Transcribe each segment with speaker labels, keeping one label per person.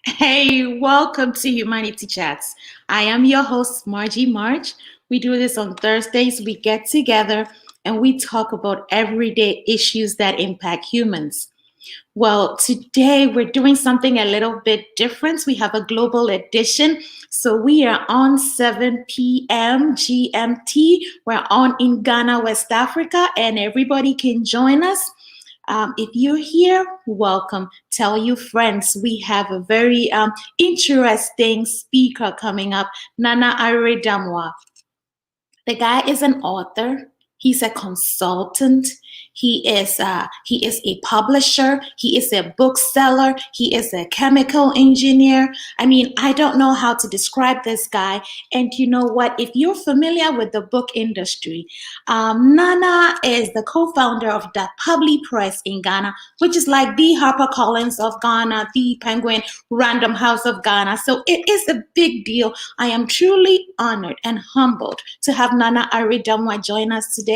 Speaker 1: Hey, welcome to Humanity Chats. I am your host, Marjy. We do this on Thursdays. We get together and we talk about everyday issues that impact humans. Well, today we're doing something a little bit different. We have a global edition. So we are on 7 p.m. GMT. We're on in Ghana, West Africa, and everybody can join us. If you're here, welcome. Tell your friends. We have a very interesting speaker coming up, Awere Damoah. The guy is an author. He's a consultant. He is a publisher. He is a bookseller. He is a chemical engineer. I mean, I don't know how to describe this guy. And you know what? If you're familiar with the book industry, Nana is the co-founder of the Public Press in Ghana, which is like the HarperCollins of Ghana, the Penguin Random House of Ghana. So it is a big deal. I am truly honored and humbled to have Awere Damoah join us today.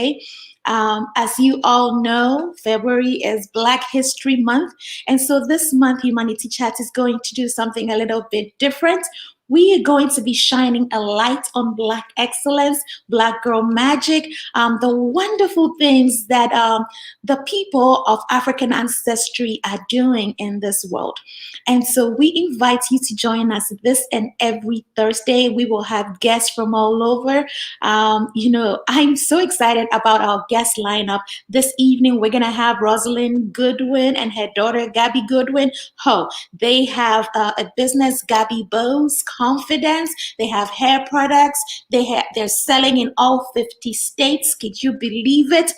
Speaker 1: As you all know, February is Black History Month. And so this month, Humanity Chat is going to do something a little bit different. We are going to be shining a light on Black excellence, Black girl magic, the wonderful things that the people of African ancestry are doing in this world. And so we invite you to join us this and every Thursday. We will have guests from all over. I'm so excited about our guest lineup. This evening, we're going to have Rosalind Goodwin and her daughter, Gabby Goodwin. They have a business, Gabby Bows Confidence. They have hair products. They're selling in all 50 states. Could you believe it?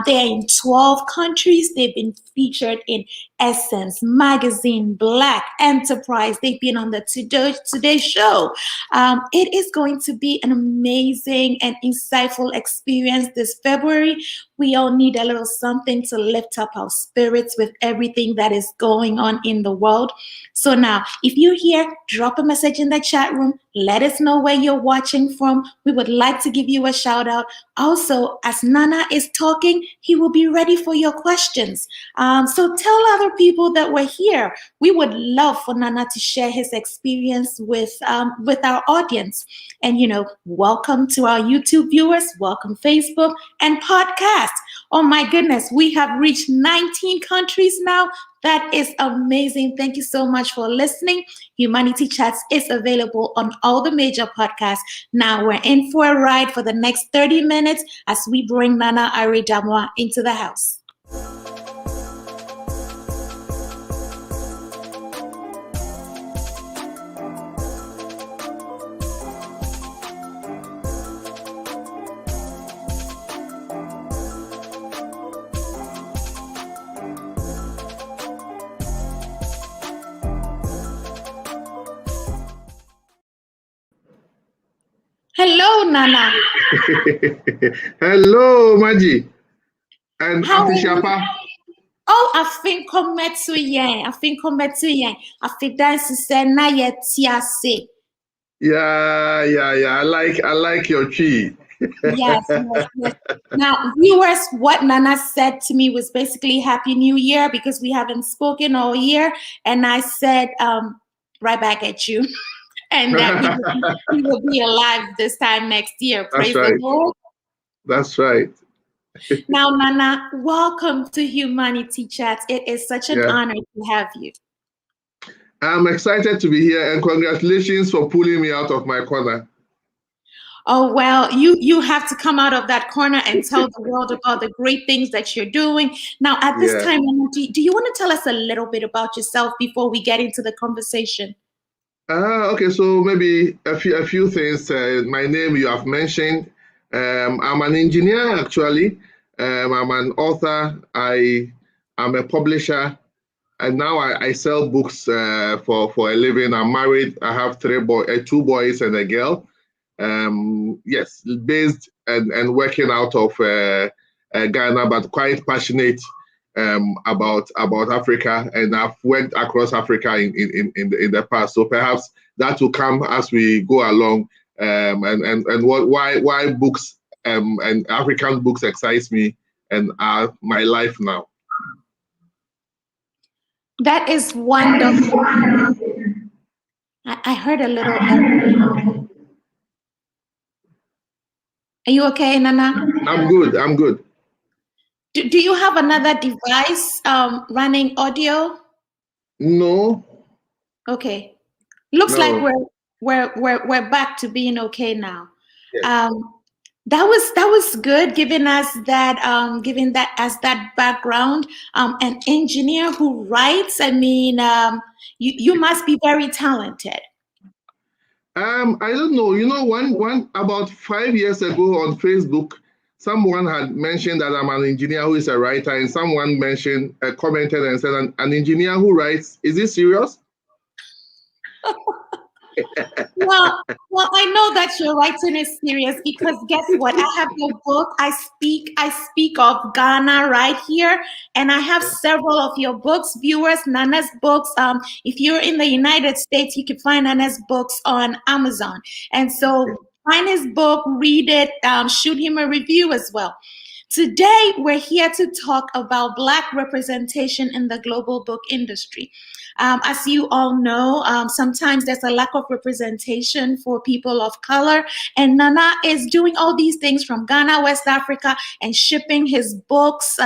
Speaker 1: They are in 12 countries. They've been featured in Essence Magazine, Black Enterprise. They've been on the Today Show. It is going to be an amazing and insightful experience this February. We all need a little something to lift up our spirits with everything that is going on in the world. So now, if you're here, drop a message in the chat room. Let us know where you're watching from. We would like to give you a shout out. Also, as Nana is talking, he will be ready for your questions. So tell other people that we're here. We would love for Nana to share his experience with our audience. And, welcome to our YouTube viewers. Welcome Facebook and podcast. Oh my goodness, we have reached 19 countries now. That is amazing. Thank you so much for listening. Humanity Chats is available on all the major podcasts. Now we're in for a ride for the next 30 minutes as we bring Awere Damoah into the house. Hello, Nana.
Speaker 2: Hello, Marjy. And Auntie Shapa.
Speaker 1: Oh, I think to yen. I think that's say na yetiase.
Speaker 2: Yeah. I like your tree.
Speaker 1: Yes. Now, viewers, what Nana said to me was basically Happy New Year because we haven't spoken all year. And I said, right back at you. And that we will be alive this time next year. Praise the Lord.
Speaker 2: That's right.
Speaker 1: Now, Nana, welcome to Humanity Chat. It is such an honor to have you.
Speaker 2: I'm excited to be here, and congratulations for pulling me out of my corner.
Speaker 1: Oh, well, you have to come out of that corner and tell the world about the great things that you're doing. Now, at this time, do you want to tell us a little bit about yourself before we get into the conversation?
Speaker 2: Okay, so maybe a few things. My name you have mentioned. I'm an engineer actually. I'm an author. I am a publisher, and now I sell books for a living. I'm married. I have two boys and a girl. Yes, based and working out of Ghana, but quite passionate about Africa, and I've worked across Africa in the past. So perhaps that will come as we go along, and why books and African books excites me and are my life now.
Speaker 1: That is wonderful. I heard a little echo. Are you okay, Nana?
Speaker 2: I'm good. I'm good.
Speaker 1: Do you have another device running audio?
Speaker 2: No,
Speaker 1: Okay. Looks like
Speaker 2: no.
Speaker 1: we're back to being okay now.
Speaker 2: Yes.
Speaker 1: Um, that was good, giving that as that background. An engineer who writes. I mean, you must be very talented.
Speaker 2: I don't know. One about 5 years ago on Facebook, someone had mentioned that I'm an engineer who is a writer, and someone commented and said, an engineer who writes, is this serious?
Speaker 1: Well, well, I know that your writing is serious because guess what? I have your book. I speak of Ghana right here, and I have several of your books, viewers, Nana's books. If you're in the United States, you can find Nana's books on Amazon. And so find his book, read it, shoot him a review as well. Today, we're here to talk about Black representation in the global book industry. As you all know, sometimes there's a lack of representation for people of color, and Nana is doing all these things from Ghana, West Africa, and shipping his books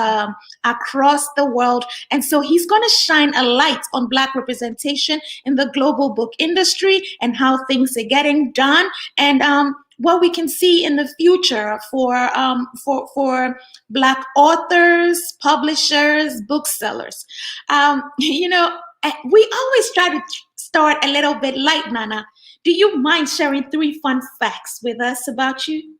Speaker 1: across the world. And so he's going to shine a light on Black representation in the global book industry and how things are getting done. And what we can see in the future for Black authors, publishers, booksellers. We always try to start a little bit light, Nana. Do you mind sharing 3 fun facts with us about you?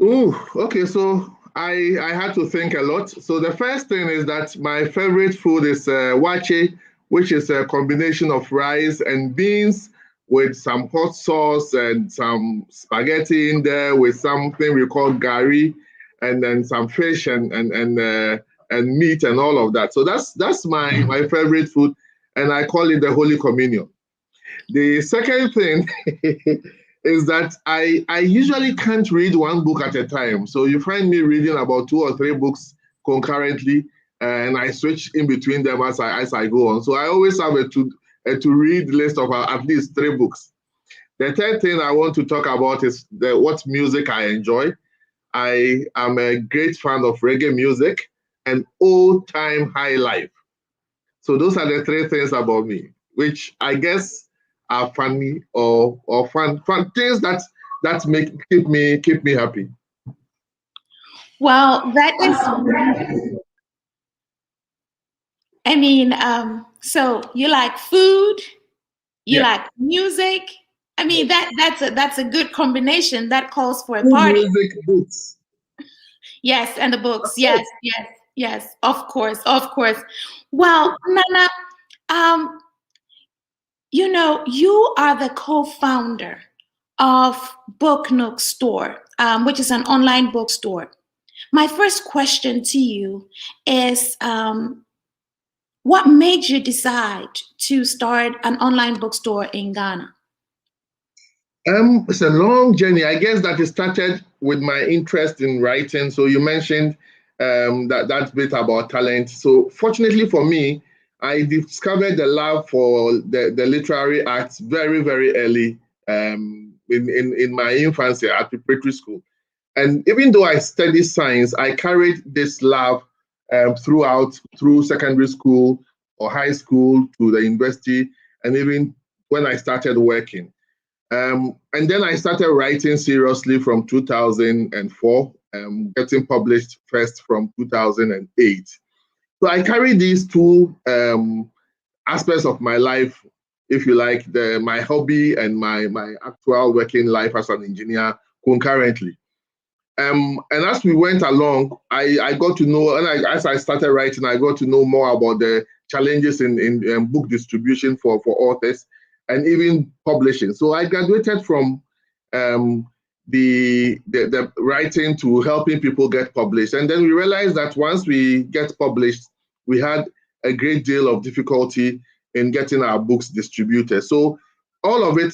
Speaker 2: Ooh, okay. So I had to think a lot. So the first thing is that my favorite food is wache, which is a combination of rice and beans with some hot sauce and some spaghetti in there with something we call gari, and then some fish and meat and all of that. So that's my favorite food, and I call it the Holy Communion. The second thing is that I usually can't read one book at a time. So you find me reading about 2 or 3 books concurrently, and I switch in between them as I go on. So I always have a to read list of at least 3 books. The third thing I want to talk about is what music I enjoy. I am a great fan of reggae music and old time high life. So those are the 3 things about me, which I guess are funny or fun things that make keep me happy.
Speaker 1: Well, that is, I mean, so you like food, you
Speaker 2: Yeah.
Speaker 1: like music. I mean, that's a good combination. That calls for a
Speaker 2: Food,
Speaker 1: party.
Speaker 2: music, books.
Speaker 1: Yes, and the
Speaker 2: Of
Speaker 1: books. Yes,
Speaker 2: course.
Speaker 1: yes, yes. Of course, of course. Well, Nana, um, you are the co-founder of Book Nook Store, which is an online bookstore. My first question to you is, what made you decide to start an online bookstore in Ghana?
Speaker 2: It's a long journey. I guess that it started with my interest in writing. So you mentioned that bit about talent. So fortunately for me, I discovered the love for the literary arts very, very early in my infancy at preparatory school. And even though I studied science, I carried this love through secondary school or high school to the university, and even when I started working. And then I started writing seriously from 2004, getting published first from 2008. So I carry these two aspects of my life if you like, my hobby and my actual working life as an engineer concurrently. And as we went along, I got to know, and as I started writing, I got to know more about the challenges in book distribution for authors and even publishing. So I graduated from um, the writing to helping people get published. And then we realized that once we get published, we had a great deal of difficulty in getting our books distributed. So all of it,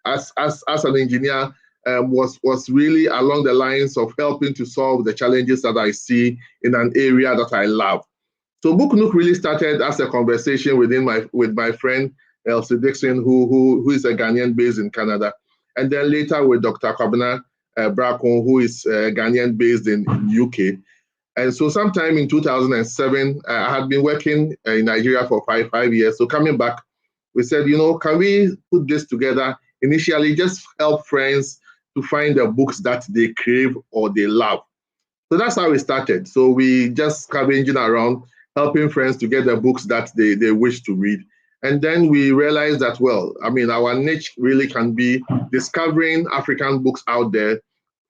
Speaker 2: as an engineer, was really along the lines of helping to solve the challenges that I see in an area that I love. So Book Nook really started as a conversation with my friend Elsie Dixon, who is a Ghanaian based in Canada, and then later with Dr. Kwabena Brakon, who is Ghanaian based in UK. And so sometime in 2007, I had been working in Nigeria for five years. So coming back, we said, can we put this together? Initially, just help friends to find the books that they crave or they love. So that's how we started. So we just scavenging around, helping friends to get the books that they wish to read. And then we realized that, well, I mean, our niche really can be discovering African books out there,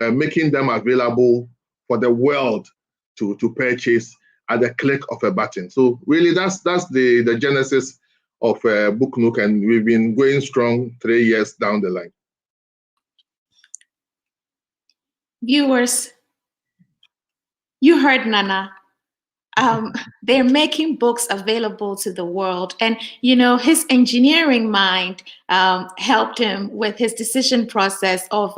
Speaker 2: making them available for the world to purchase at the click of a button. So really, that's the genesis of Book Nook, and we've been going strong 3 years down the line.
Speaker 1: Viewers, you heard Nana. They're making books available to the world. And, his engineering mind helped him with his decision process of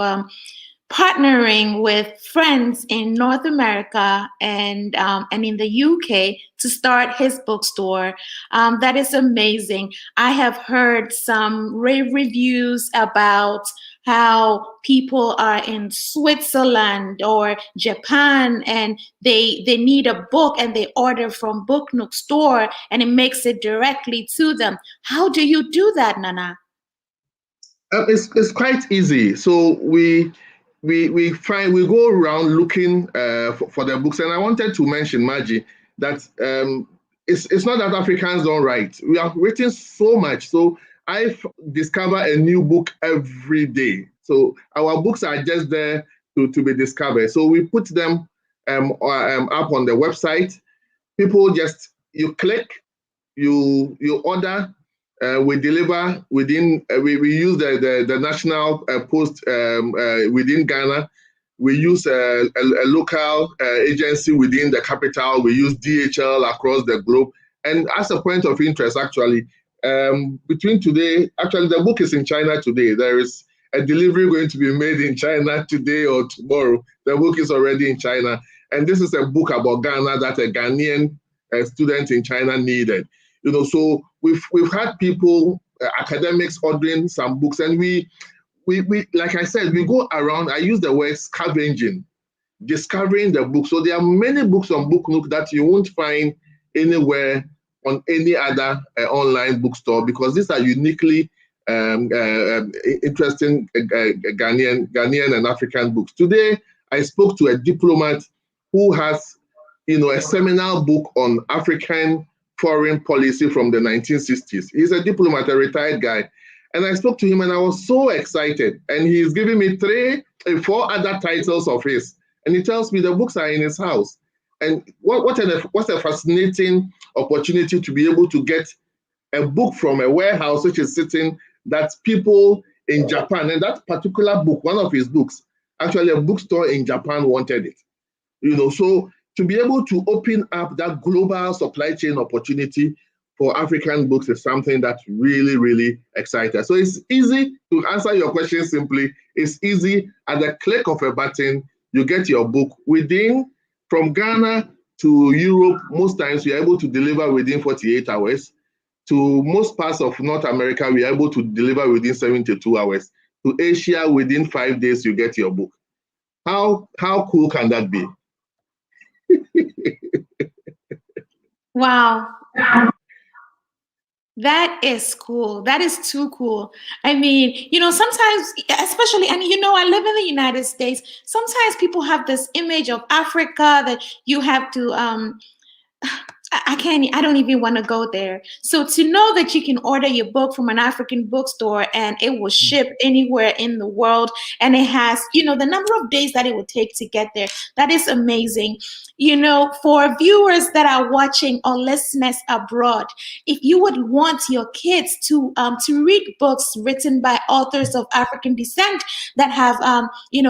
Speaker 1: partnering with friends in North America and in the UK to start his bookstore. That is amazing. I have heard some rave reviews about how people are in Switzerland or Japan and they need a book and they order from Book Nook store and it makes it directly to them. How do you do that, Nana?
Speaker 2: It's quite easy. So we go around looking for the books, and I wanted to mention, Marjy, that it's not that Africans don't write. We have written so much. So I discover a new book every day. So our books are just there to be discovered. So we put them up on the website. People just, you click, you order, we deliver within, we use the national post within Ghana. We use a local agency within the capital. We use DHL across the globe. And as a point of interest, actually, between today, actually the book is in China today. There is a delivery going to be made in China today or tomorrow. The book is already in China. And this is a book about Ghana that a Ghanaian student in China needed. So we've had people, academics ordering some books, and we like I said, we go around. I use the word scavenging, discovering the book. So there are many books on Book Nook that you won't find anywhere on any other online bookstore, because these are uniquely interesting Ghanaian and African books. Today, I spoke to a diplomat who has, a seminal book on African foreign policy from the 1960s. He's a diplomat, a retired guy. And I spoke to him and I was so excited. And he's giving me four other titles of his. And he tells me the books are in his house. And what a fascinating opportunity to be able to get a book from a warehouse which is sitting, that people in Japan, and that particular book, one of his books, actually a bookstore in Japan wanted it. So to be able to open up that global supply chain opportunity for African books is something that really, really excites us. So it's easy to answer your question simply. It's easy. At the click of a button, you get your book from Ghana to Europe. Most times you're able to deliver within 48 hours. To most parts of North America, we are able to deliver within 72 hours. To Asia, within 5 days, you get your book. How cool can that be?
Speaker 1: Wow. That is cool. That is too cool. I mean, sometimes, especially, and I live in the United States. Sometimes people have this image of Africa that you have to, I don't even want to go there. So to know that you can order your book from an African bookstore and it will ship anywhere in the world, and it has, the number of days that it would take to get there, that is amazing. For viewers that are watching or listeners abroad, if you would want your kids to read books written by authors of African descent that have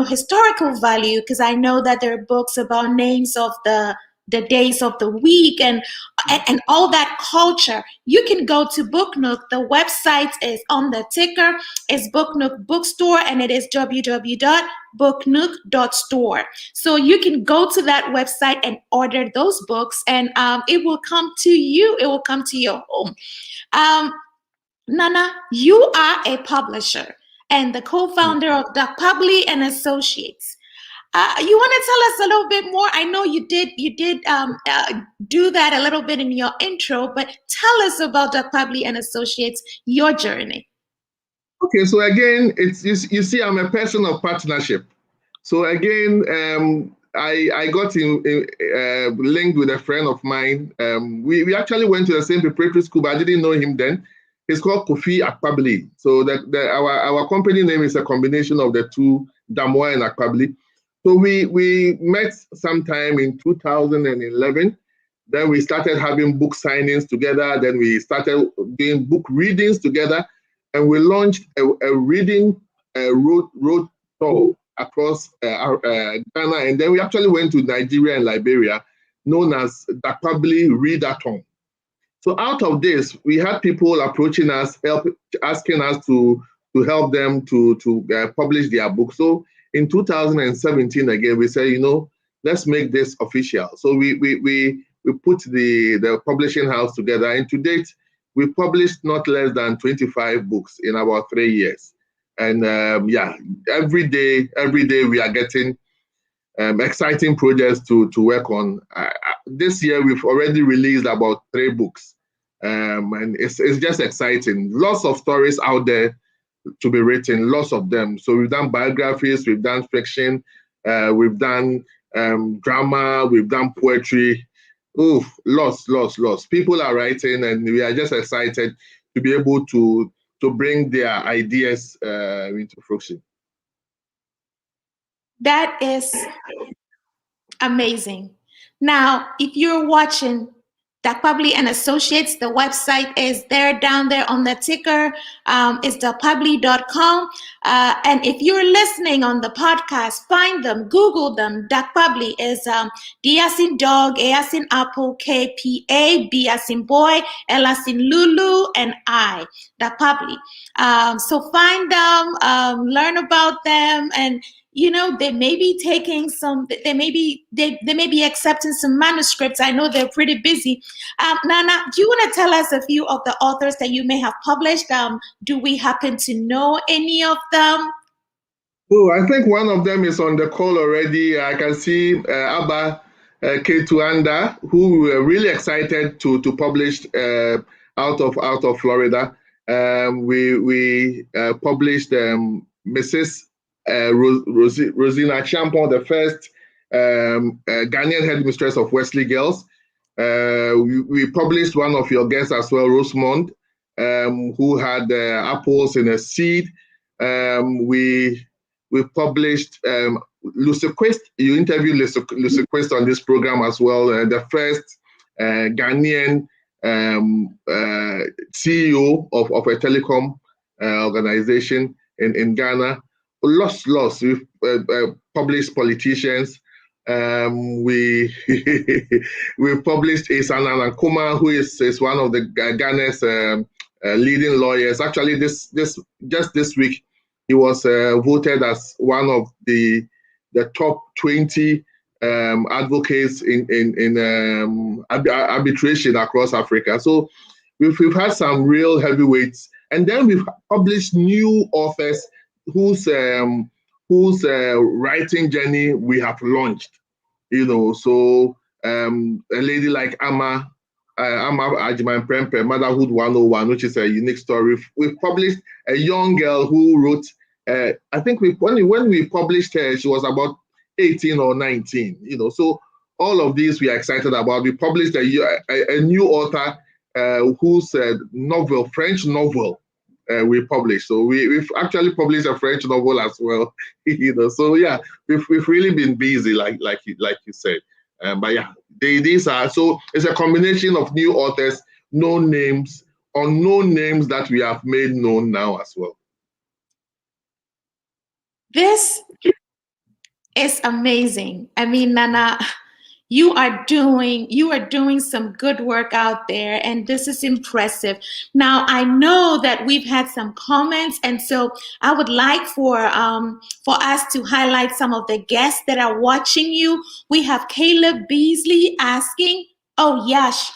Speaker 1: historical value, because I know that there are books about names of the days of the week and all that culture, you can go to Book Nook. The website is on the ticker. It's Book Nook Bookstore, and it is www.booknook.store. So you can go to that website and order those books, and it will come to you. It will come to your home. Um, Nana, you are a publisher and the co-founder of Doc Publi and Associates. You want to tell us a little bit more? I know you did do that a little bit in your intro, but tell us about Doc Publi and Associates, your journey.
Speaker 2: Okay, so again, it's you see, I'm a person of partnership. So again, I got linked with a friend of mine. We actually went to the same preparatory school, but I didn't know him then. He's called Kofi Akpabli. So our company name is a combination of the two, Damoah and Akpabli. So we met sometime in 2011. Then we started having book signings together. Then we started doing book readings together, and we launched a reading road tour across Ghana, and then we actually went to Nigeria and Liberia, known as Dakpabli Readathon. So out of this, we had people approaching us, asking us to help them to publish their book. So in 2017, again, we said, let's make this official. So we put the publishing house together, and to date, we published not less than 25 books in about 3 years. And every day we are getting exciting projects to work on. This year, we've already released about 3 books. And it's just exciting. Lots of stories out there to be written, lots of them. So we've done biographies, we've done fiction, we've done drama, we've done poetry. Oof, lots. People are writing, and we are just excited to be able to bring their ideas into fruition.
Speaker 1: That is amazing. Now, if you're watching Dakpabli and Associates, the website is there down there on the ticker. It's dakpabli.com. And if you're listening on the podcast, find them, Google them. Dakpabli is D as in dog, A as in apple, KPA, B as in boy, L as in Lulu, and I, Dakpabli. So find them, learn about them, and they may be taking they may be accepting some manuscripts. I know they're pretty busy. Nana, do you want to tell us a few of the authors that you may have published? Do we happen to know any of them?
Speaker 2: Oh, I think one of them is on the call already. I can see Abba Ketuanda, who we were really excited to publish out of Florida. We published Mrs. Rosina Champon, the first Ghanaian headmistress of Wesley Girls. We published one of your guests as well, Rosemond, who had apples in a seed. We published Lucy Quest. You interviewed Lucy Quest on this program as well, the first Ghanaian CEO of a telecom organization in Ghana. Lots. We've published politicians. We we published Isana Nkuma, who is one of the Ghana's leading lawyers. Actually, this week, he was voted as one of the top 20 advocates in arbitration across Africa. So we've had some real heavyweights, and then we've published new authors whose writing journey we have launched. So a lady like Ama Ajiman Prempe, Motherhood 101, which is a unique story. We've published a young girl who wrote, I think when we published her, she was about 18 or 19, So all of these we are excited about. We published a new author whose novel, French novel, we published. So we've actually published a French novel as well. So yeah, we've really been busy, like you said. But yeah, these are, so it's a combination of new authors, known names, unknown names that we have made known now as well.
Speaker 1: This is amazing. I mean, Nana, you are doing some good work out there, and this is impressive. Now I know that we've had some comments, and so I would like for us to highlight some of the guests that are watching you. We have Caleb Beasley asking, oh yes,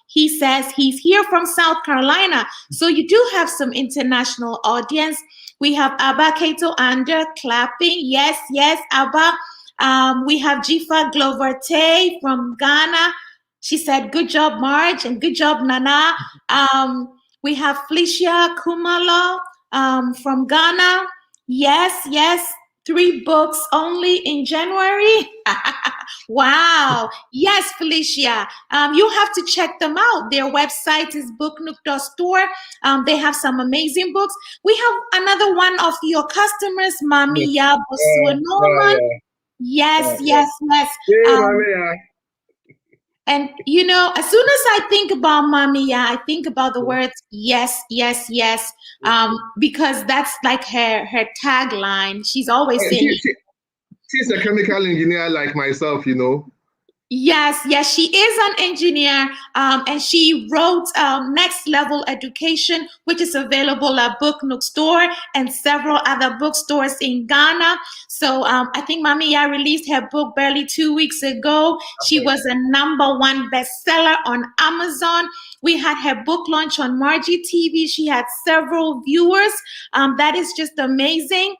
Speaker 1: he says he's here from South Carolina, so you do have some international audience. We have Abba Kato Ander clapping, yes, yes, Abba. We have Jifa Gloverte from Ghana. She said, good job, Marge, and good job, Nana. We have Felicia Kumalo from Ghana. Yes, yes, 3 books only in January. Wow. Yes, Felicia. You have to check them out. Their website is booknook.store. They have some amazing books. We have another one of your customers, Mami Yabosu Norman. Yes, yes, yes. And you know, as soon as I think about Mami, I think about the words yes, yes, yes. Because that's like her tagline. She's always saying
Speaker 2: she's a chemical engineer like myself,
Speaker 1: Yes, yes, she is an engineer, and she wrote Next Level Education, which is available at Bookstore and several other bookstores in Ghana. So I think Mamiya released her book barely 2 weeks ago. She was a #1 bestseller on Amazon. We had her book launch on Marjy TV. She had several viewers. That is just amazing.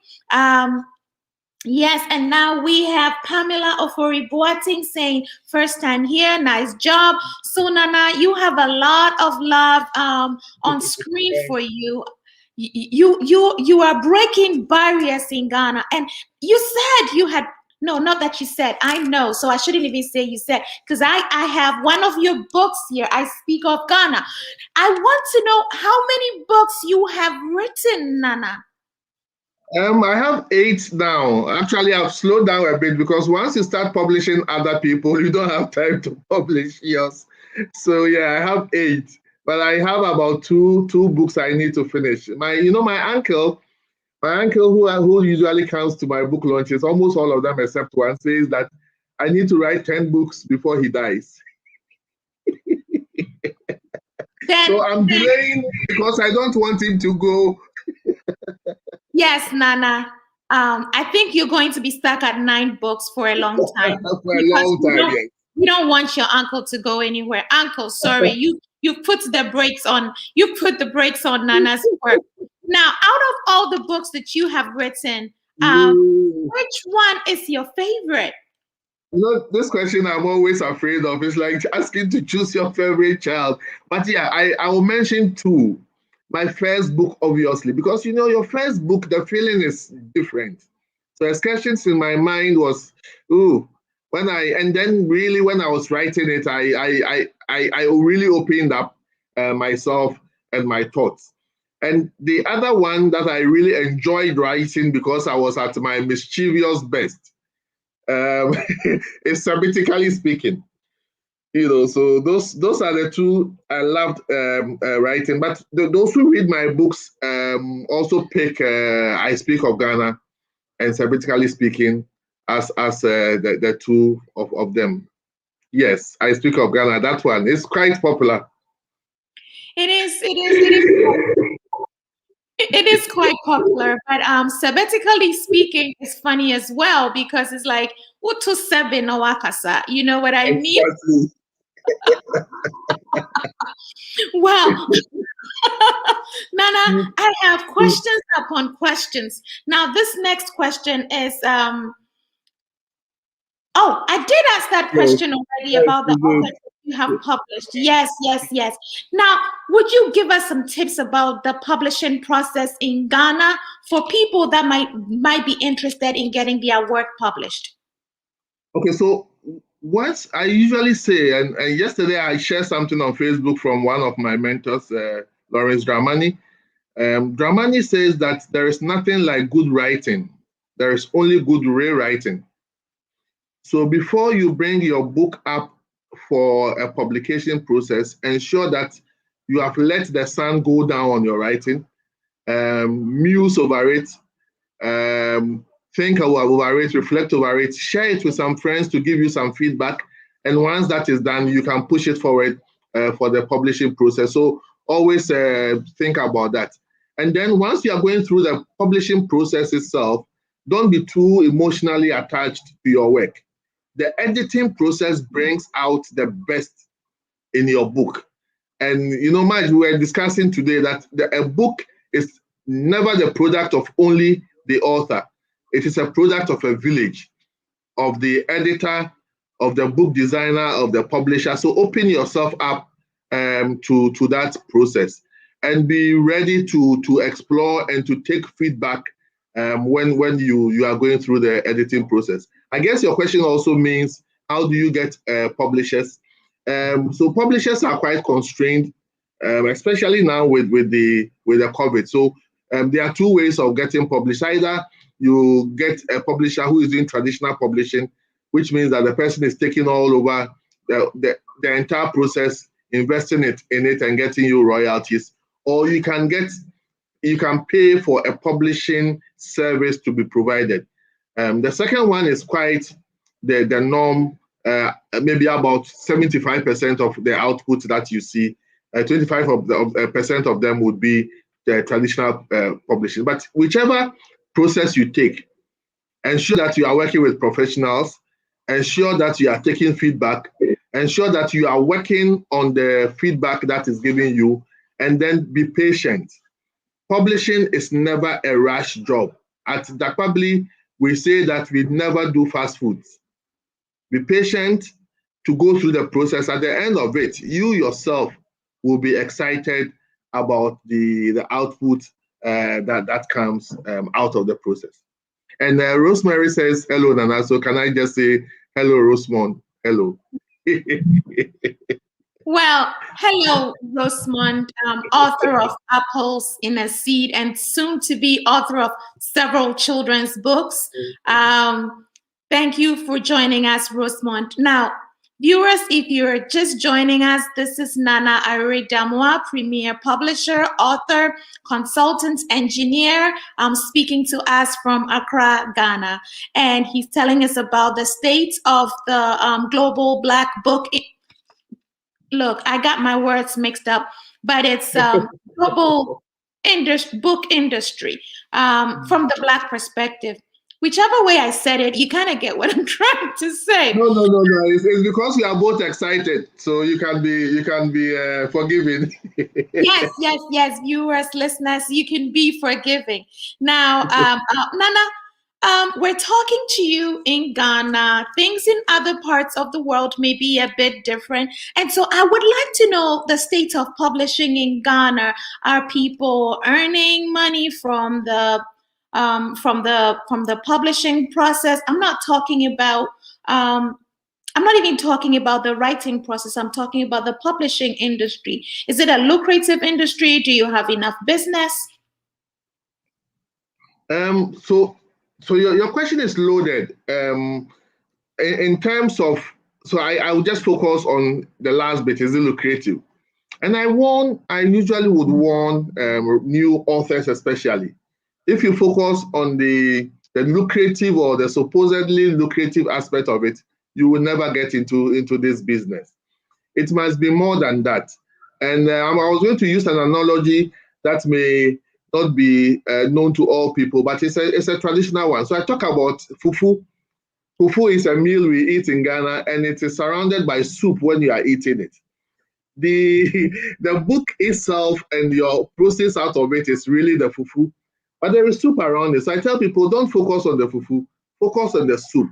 Speaker 1: Yes, and now we have Pamela Ofori Boating saying, first time here, nice job. So Nana, you have a lot of love on screen for you. You are breaking barriers in Ghana. And you said you had, no, not that you said, I know, so I shouldn't even say you said, because I have one of your books here, I Speak of Ghana. I want to know how many books you have written, Nana.
Speaker 2: I have 8 now. Actually, I've slowed down a bit because once you start publishing other people, you don't have time to publish yours. So yeah, I have 8, but I have about two books I need to finish. My uncle who usually comes to my book launches, almost all of them except one, says that I need to write 10 books before he dies. So I'm delaying because I don't want him to go.
Speaker 1: Yes, Nana. I think you're going to be stuck at 9 books for a long time.
Speaker 2: For a long time, yes.
Speaker 1: You don't want your uncle to go anywhere. Uncle, sorry, you put the brakes on. You put the brakes on Nana's work. Now, out of all the books that you have written, which one is your favorite?
Speaker 2: This question I'm always afraid of. It's like asking to choose your favorite child. But yeah, I will mention 2. My first book, obviously, because your first book, the feeling is different. So Excursions in my mind was, and then really when I was writing it, I really opened up myself and my thoughts. And the other one that I really enjoyed writing because I was at my mischievous best is Sabbatically Speaking. So those are the 2 I loved writing. But those who read my books also pick I Speak of Ghana and Sabbatically Speaking as the 2 of them. Yes, I Speak of Ghana. That one is quite popular.
Speaker 1: It is. It is quite popular, but Sabbatically Speaking is funny as well because it's like utu sebe no wakasa. You know what I mean?
Speaker 2: Exactly.
Speaker 1: Well, Nana, I have questions upon questions. Now, this next question is I did ask that question already about the authors that you have published. Yes, yes, yes. Now, would you give us some tips about the publishing process in Ghana for people that might be interested in getting their work published?
Speaker 2: Okay, so what I usually say, and yesterday I shared something on Facebook from one of my mentors, Lawrence Dramani. Dramani says that there is nothing like good writing. There is only good rewriting. So before you bring your book up for a publication process, ensure that you have let the sun go down on your writing, muse over it, um, think over it, reflect over it, share it with some friends to give you some feedback. And once that is done, you can push it forward for the publishing process. So always think about that. And then once you are going through the publishing process itself, don't be too emotionally attached to your work. The editing process brings out the best in your book. And Marge, we were discussing today that a book is never the product of only the author. It is a product of a village, of the editor, of the book designer, of the publisher. So open yourself up to that process and be ready to explore and to take feedback when you are going through the editing process. I guess your question also means, how do you get publishers? So publishers are quite constrained, especially now with the COVID. So there are two ways of getting published. Either you get a publisher who is doing traditional publishing, which means that the person is taking all over the entire process, investing in it and getting you royalties. Or you can pay for a publishing service to be provided. The second one is quite the norm. Maybe about 75% of the output that you see, 25% of them would be the traditional publishing. But whichever process you take, ensure that you are working with professionals, ensure that you are taking feedback, ensure that you are working on the feedback that is given you, and then be patient. Publishing is never a rush job. At Dakpabli, we say that we never do fast foods. Be patient to go through the process. At the end of it, you yourself will be excited about the output that comes out of the process. And Rosemary says, hello, Nana. So can I just say, hello, Rosemond? Hello.
Speaker 1: Well, hello, Rosemond, author of Apples in a Seed and soon to be author of several children's books. Thank you for joining us, Rosemond. Now, viewers, if you're just joining us, this is Nana Awere Damoah, premier publisher, author, consultant, engineer, speaking to us from Accra, Ghana. And he's telling us about the state of the global Black book. Look, I got my words mixed up, but it's global book industry from the Black perspective. Whichever way I said it, you kind of get what I'm trying to say.
Speaker 2: No. It's because we are both excited, so you can be forgiving.
Speaker 1: Yes. Viewers, listeners, you can be forgiving. Now, Nana, we're talking to you in Ghana. Things in other parts of the world may be a bit different, and so I would like to know the state of publishing in Ghana. Are people earning money from the publishing process? I'm not talking about I'm not even talking about the writing process. I'm talking about the publishing industry. Is it a lucrative industry? Do you have enough business?
Speaker 2: So your question is loaded. In terms of, so I will just focus on the last bit. Is it lucrative? And I usually would warn new authors, especially if you focus on the lucrative or the supposedly lucrative aspect of it, you will never get into this business. It must be more than that. And I was going to use an analogy that may not be known to all people, but it's a traditional one. So I talk about fufu. Fufu is a meal we eat in Ghana, and it is surrounded by soup when you are eating it. The book itself and your process out of it is really the fufu, but there is soup around it. So I tell people, don't focus on the fufu, focus on the soup.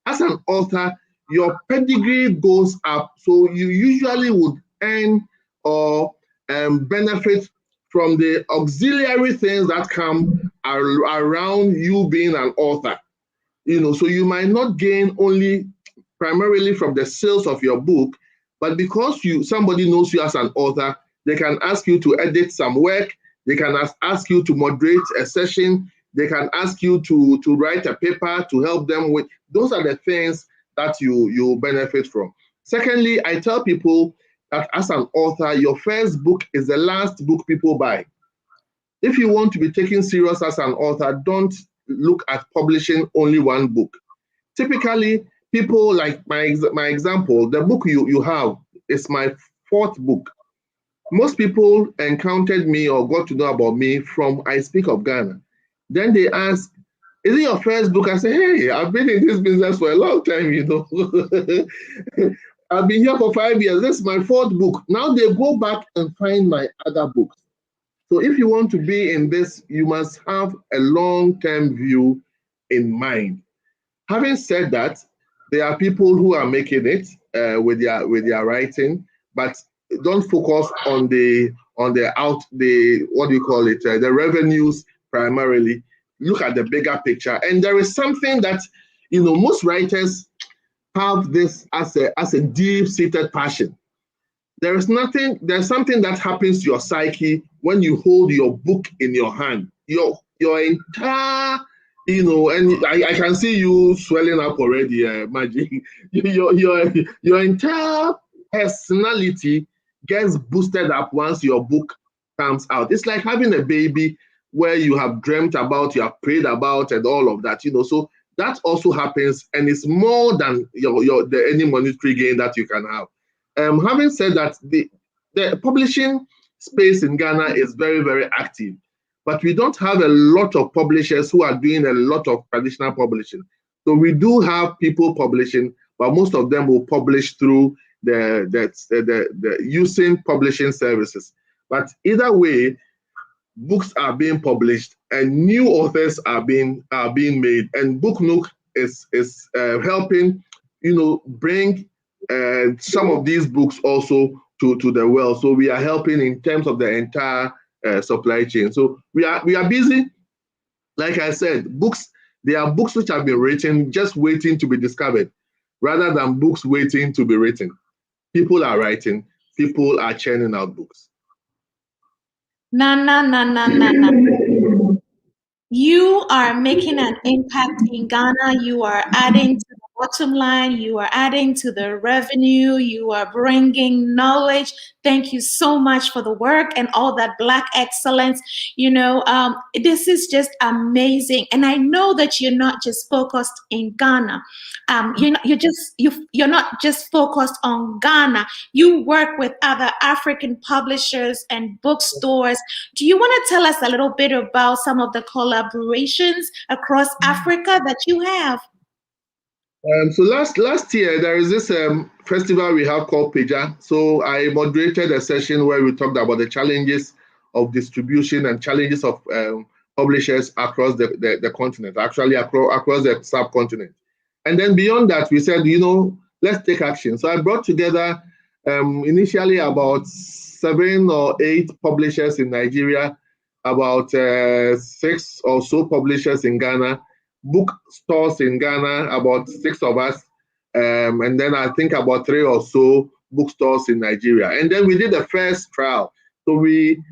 Speaker 2: As an author, your pedigree goes up, so you usually would earn or benefit from the auxiliary things that come around you being an author. So you might not gain only primarily from the sales of your book, but because somebody knows you as an author, they can ask you to edit some work, they can ask you to moderate a session, they can ask you to write a paper to help them with. Those are the things that you benefit from. Secondly, I tell people that as an author, your first book is the last book people buy. If you want to be taken serious as an author, don't look at publishing only one book. Typically, people like my example, the book you have is my fourth book. Most people encountered me or got to know about me from I Speak of Ghana. Then they ask, is it your first book? I say, hey, I've been in this business for a long time, I've been here for 5 years. This is my fourth book. Now they go back and find my other books. So if you want to be in this, you must have a long-term view in mind. Having said that, there are people who are making it with their writing, but don't focus on the what do you call it, the revenues primarily. Look at the bigger picture. And there is something that most writers have this as a deep-seated passion. There's something that happens to your psyche when you hold your book in your hand. Your entire, and I can see you swelling up already, Marjy. Your entire personality gets boosted up once your book comes out. It's like having a baby where you have dreamt about, you have prayed about, and all of that. So that also happens, and it's more than any monetary gain that you can have. Having said that, the publishing space in Ghana is very, very active, but we don't have a lot of publishers who are doing a lot of traditional publishing. So we do have people publishing, but most of them will publish through the using publishing services. But either way, books are being published and new authors are being made, and Book Nook is helping bring some of these books also to the world. So we are helping in terms of the entire supply chain. So we are busy. Like I said, there are books which have been written just waiting to be discovered, rather than books waiting to be written. People are writing, people are churning out books.
Speaker 1: Na. You are making an impact in Ghana. You are adding to the bottom line. You are adding to the revenue. You are bringing knowledge. Thank you so much for the work and all that Black excellence. This is just amazing. And I know that you're not just focused in Ghana. You're not just focused on Ghana. You work with other African publishers and bookstores. Do you want to tell us a little bit about some of the collaborations across Africa that you have?
Speaker 2: So last year, there is this festival we have called Peja. So I moderated a session where we talked about the challenges of distribution and challenges of publishers across the continent, actually across the subcontinent. And then beyond that, we said, let's take action. So I brought together initially about 7 or 8 publishers in Nigeria, about 6 or so publishers in Ghana, bookstores in Ghana, about 6 of us, and then I think about 3 or so bookstores in Nigeria. And then we did the first trial. So we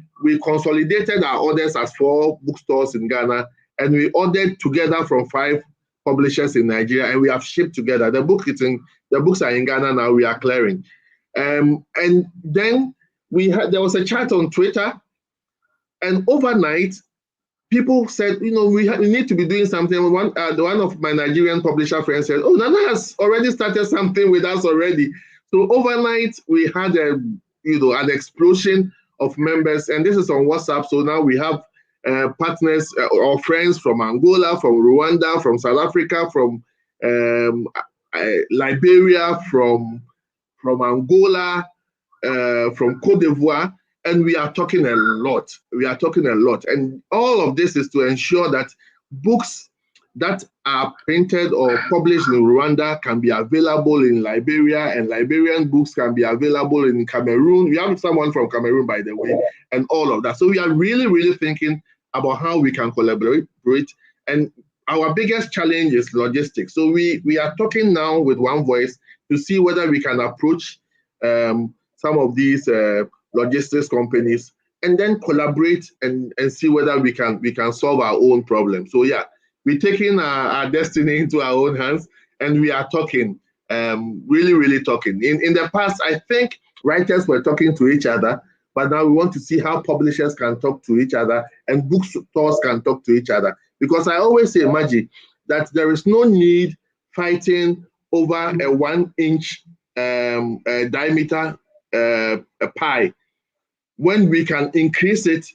Speaker 2: consolidated our orders as 4 bookstores in Ghana, and we ordered together from 5 publishers in Nigeria, and we have shipped together. The books are in Ghana now. We are clearing, and then there was a chat on Twitter, and overnight, people said, we need to be doing something. One of my Nigerian publisher friends said, "Oh, Nana has already started something with us already." So overnight, we had an explosion of members, and this is on WhatsApp. So now we have partners or friends from Angola, from Rwanda, from South Africa, from Liberia, from Angola, from Cote d'Ivoire, and we are talking a lot. And all of this is to ensure that books that are printed or published in Rwanda can be available in Liberia, and Liberian books can be available in Cameroon. We have someone from Cameroon, by the way, and all of that. So we are really, really thinking about how we can collaborate. And our biggest challenge is logistics. So we are talking now with one voice to see whether we can approach some of these logistics companies and then collaborate and see whether we can solve our own problem. So yeah, we're taking our destiny into our own hands, and we are talking, really talking. In the past, I think writers were talking to each other, but now we want to see how publishers can talk to each other and bookstores can talk to each other. Because I always say, Marjy, that there is no need fighting over a 1-inch diameter pie when we can increase it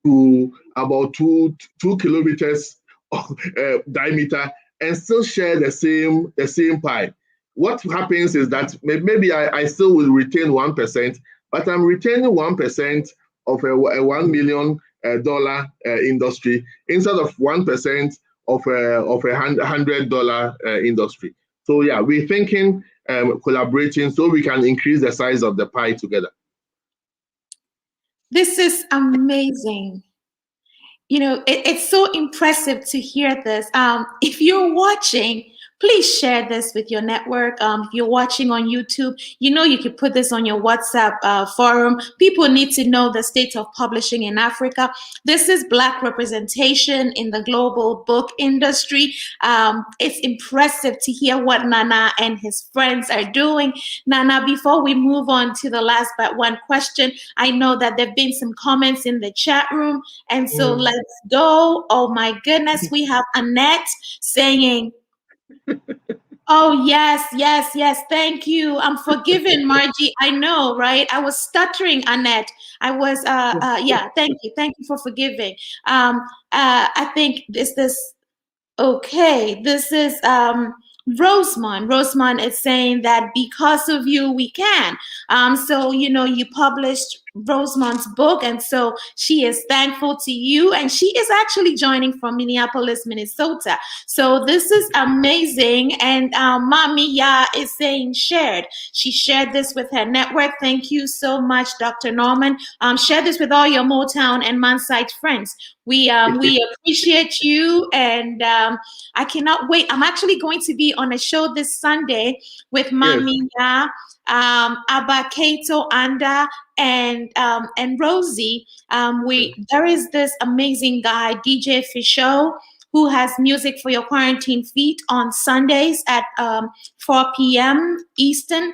Speaker 2: to about 2 kilometers diameter and still share the same pie. What happens is that maybe I still will retain 1%, but I'm retaining 1% of a $1 million industry instead of 1% of a $100 industry. So yeah, we're thinking collaborating so we can increase the size of the pie together.
Speaker 1: This is amazing. It's so impressive to hear this. If you're watching, please share this with your network. If you're watching on YouTube, you can put this on your WhatsApp forum. People need to know the state of publishing in Africa. This is Black representation in the global book industry. It's impressive to hear what Nana and his friends are doing. Nana, before we move on to the last but one question, I know that there have been some comments in the chat room, and so let's go. Oh my goodness, we have Annette saying, oh, yes. Thank you. I'm forgiven, Marjy. I know, right? I was stuttering, Annette. I was, yeah, thank you. Thank you for forgiving. I think okay, this is Rosemont. Rosemont is saying that because of you, we can. So, you published Rosemont's book, and so she is thankful to you, and she is actually joining from Minneapolis, Minnesota. So this is amazing. And Mami Ya is saying shared. She shared this with her network. Thank you so much, Dr. Norman. Share this with all your Motown and Mansite friends. We appreciate you, and I cannot wait. I'm actually going to be on a show this Sunday with Mami Ya, Abba Kato Anda, and Rosie. There is this amazing guy, DJ Fisho, who has music for your quarantine feet on Sundays at 4 p.m. Eastern.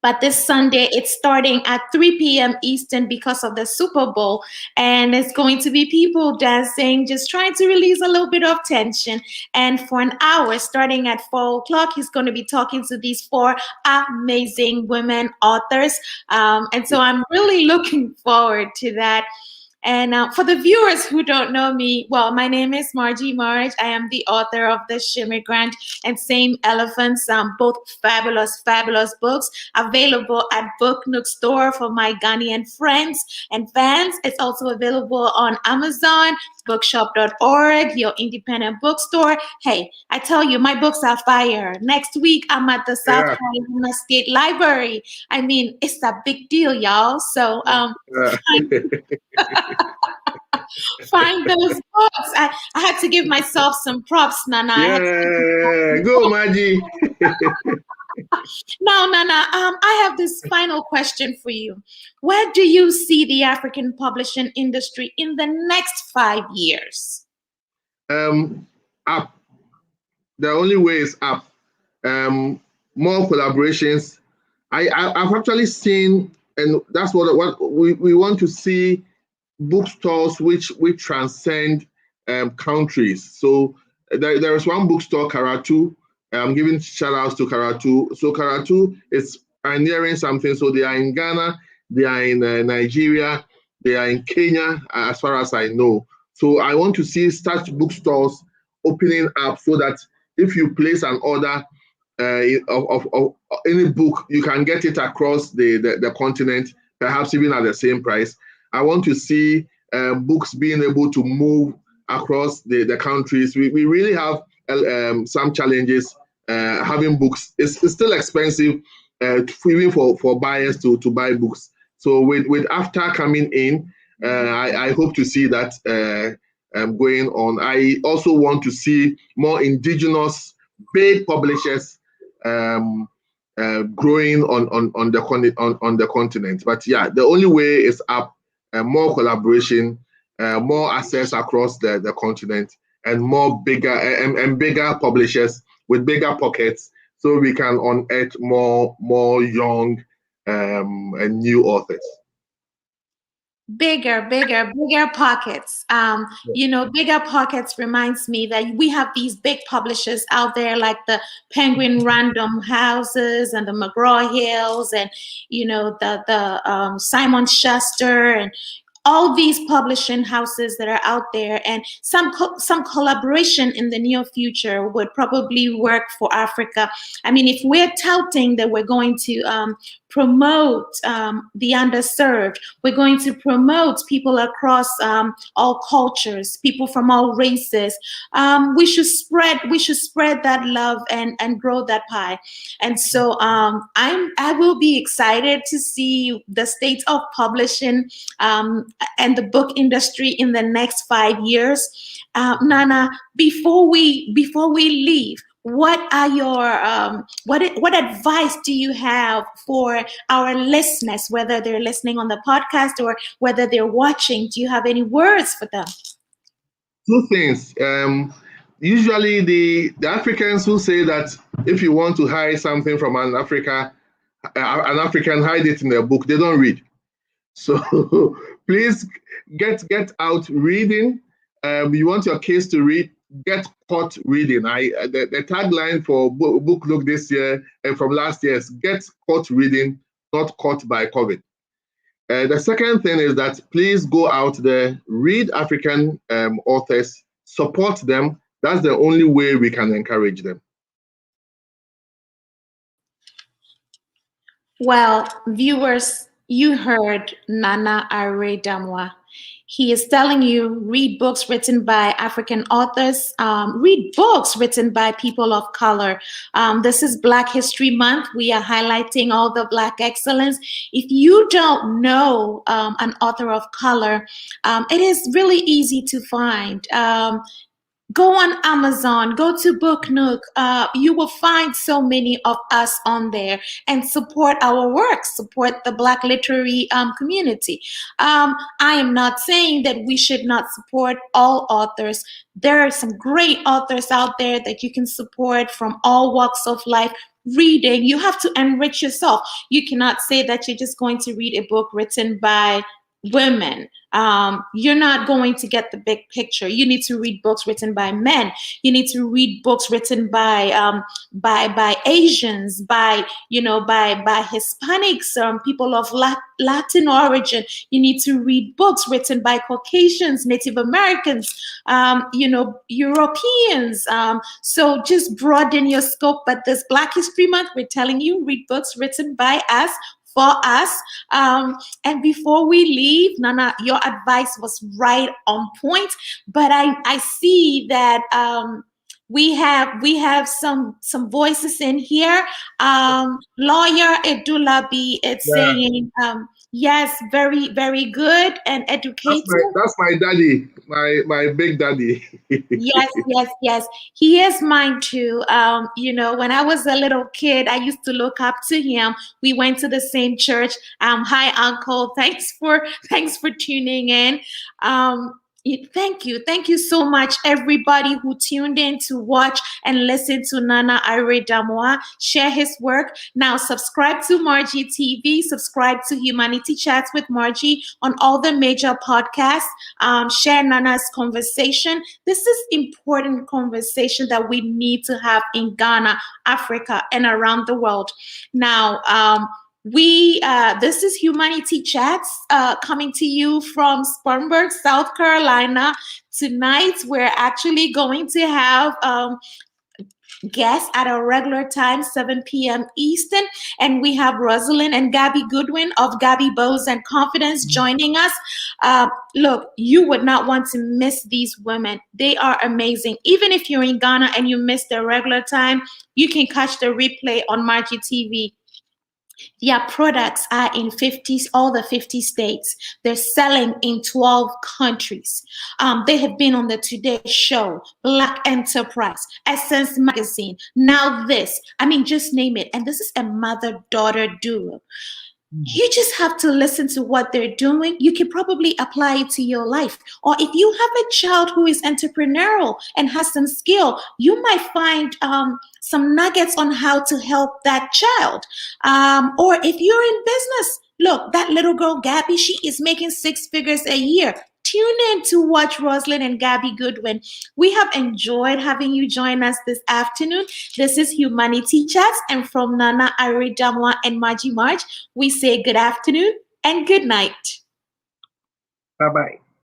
Speaker 1: But this Sunday, it's starting at 3 p.m. Eastern because of the Super Bowl. And it's going to be people dancing, just trying to release a little bit of tension. And for an hour, starting at 4 o'clock, he's going to be talking to these 4 amazing women authors. And so I'm really looking forward to that. And for the viewers who don't know me, well, my name is Marjy Marj. I am the author of The Shimmigrant and Same Elephants, both fabulous books available at Bookstore for my Ghanaian friends and fans. It's also available on Amazon, bookshop.org, your independent bookstore. Hey, I tell you, my books are fire. Next week, I'm at the South Carolina State Library. I mean, it's a big deal, y'all. So find those books. I had to give myself some props, Nana.
Speaker 2: Yeah, go, Marjy.
Speaker 1: Now, Nana, I have this final question for you. Where do you see the African publishing industry in the next 5 years?
Speaker 2: Up. The only way is up. More collaborations. I've actually seen, and that's what we want to see, bookstores which transcend countries. So there is one bookstore, Karatu. I'm giving shout outs to Karatu. So Karatu is pioneering something. So they are in Ghana, they are in Nigeria, they are in Kenya, as far as I know. So I want to see such bookstores opening up so that if you place an order of any book, you can get it across the continent, perhaps even at the same price. I want to see books being able to move across the countries. We really have some challenges having books. It's still expensive even for buyers to buy books. So with AFTA coming in, I hope to see that going on. I also want to see more indigenous big publishers growing on the continent. But yeah, the only way is up, more collaboration, more access across the continent, and more bigger and bigger publishers with bigger pockets, so we can unearth more young and new authors.
Speaker 1: Bigger pockets. Bigger pockets reminds me that we have these big publishers out there like the Penguin Random Houses and the McGraw Hills, and the Simon Schuster, and all these publishing houses that are out there, and some collaboration in the near future would probably work for Africa. I mean, if we're touting that we're going to promote the underserved, we're going to promote people across all cultures, people from all races. We should spread that love and grow that pie. And so I will be excited to see the state of publishing and the book industry in the next 5 years. Nana, before we leave, what are your what advice do you have for our listeners, whether they're listening on the podcast or whether they're watching? Do you have any words for them?
Speaker 2: Two things. Usually the Africans who say that if you want to hide something from an African, hide it in a book. They don't read. So please get out reading. You want your kids to read, get caught reading. The tagline for Book Look this year and from last year is get caught reading, not caught by COVID. The second thing is that please go out there, read African authors, support them. That's the only way we can encourage them.
Speaker 1: Well, viewers, you heard Nana Awere Damoah. He is telling you, read books written by African authors, read books written by people of color. This is Black History Month. We are highlighting all the Black excellence. If you don't know an author of color, it is really easy to find. Go on Amazon, go to Book Nook. You will find so many of us on there, and support our work, support the Black literary community. I am not saying that we should not support all authors. There are some great authors out there that you can support from all walks of life. Reading, you have to enrich yourself. You cannot say that you're just going to read a book written by women. You're not going to get the big picture. You need to read books written by men. You need to read books written by Asians, by Hispanics, people of Latin origin. You need to read books written by Caucasians, Native Americans, Europeans. So just broaden your scope. But this Black History Month, we're telling you, read books written by us, for us. And before we leave, Nana, your advice was right on point. But I see that we have some voices in here. Lawyer Edulabi, it's saying yes, very, very good and educated.
Speaker 2: That's my daddy, my big daddy.
Speaker 1: Yes. He is mine too. When I was a little kid, I used to look up to him. We went to the same church. Hi, Uncle. Thanks for tuning in. Thank you so much, everybody who tuned in to watch and listen to Nana Awere Damoah share his work. Now subscribe to Marjy TV, subscribe to Humanity Chats with Marjy on all the major podcasts. Share Nana's conversation. This is important conversation that we need to have in Ghana, Africa, and around the world. Now, this is Humanity Chats coming to you from Spartanburg, South Carolina. Tonight, we're actually going to have guests at a regular time, 7 p.m. Eastern. And we have Rosalind and Gabby Goodwin of Gabby Bows and Confidence joining us. Look, you would not want to miss these women. They are amazing. Even if you're in Ghana and you missed the regular time, you can catch the replay on Marjy TV. Their products are in 50s, all the 50 states. They're selling in 12 countries. They have been on the Today Show, Black Enterprise, Essence Magazine, now this. I mean, just name it. And this is a mother-daughter duo. You just have to listen to what they're doing. You can probably apply it to your life. Or if you have a child who is entrepreneurial and has some skill, you might find some nuggets on how to help that child. Or if you're in business, look, that little girl, Gabby, she is making six figures a year. Tune in to watch Rosalind and Gabby Goodwin. We have enjoyed having you join us this afternoon. This is Humanity Chats, and from Nana, Awere Damoah, and Marjy, we say good afternoon and good night.
Speaker 2: Bye bye.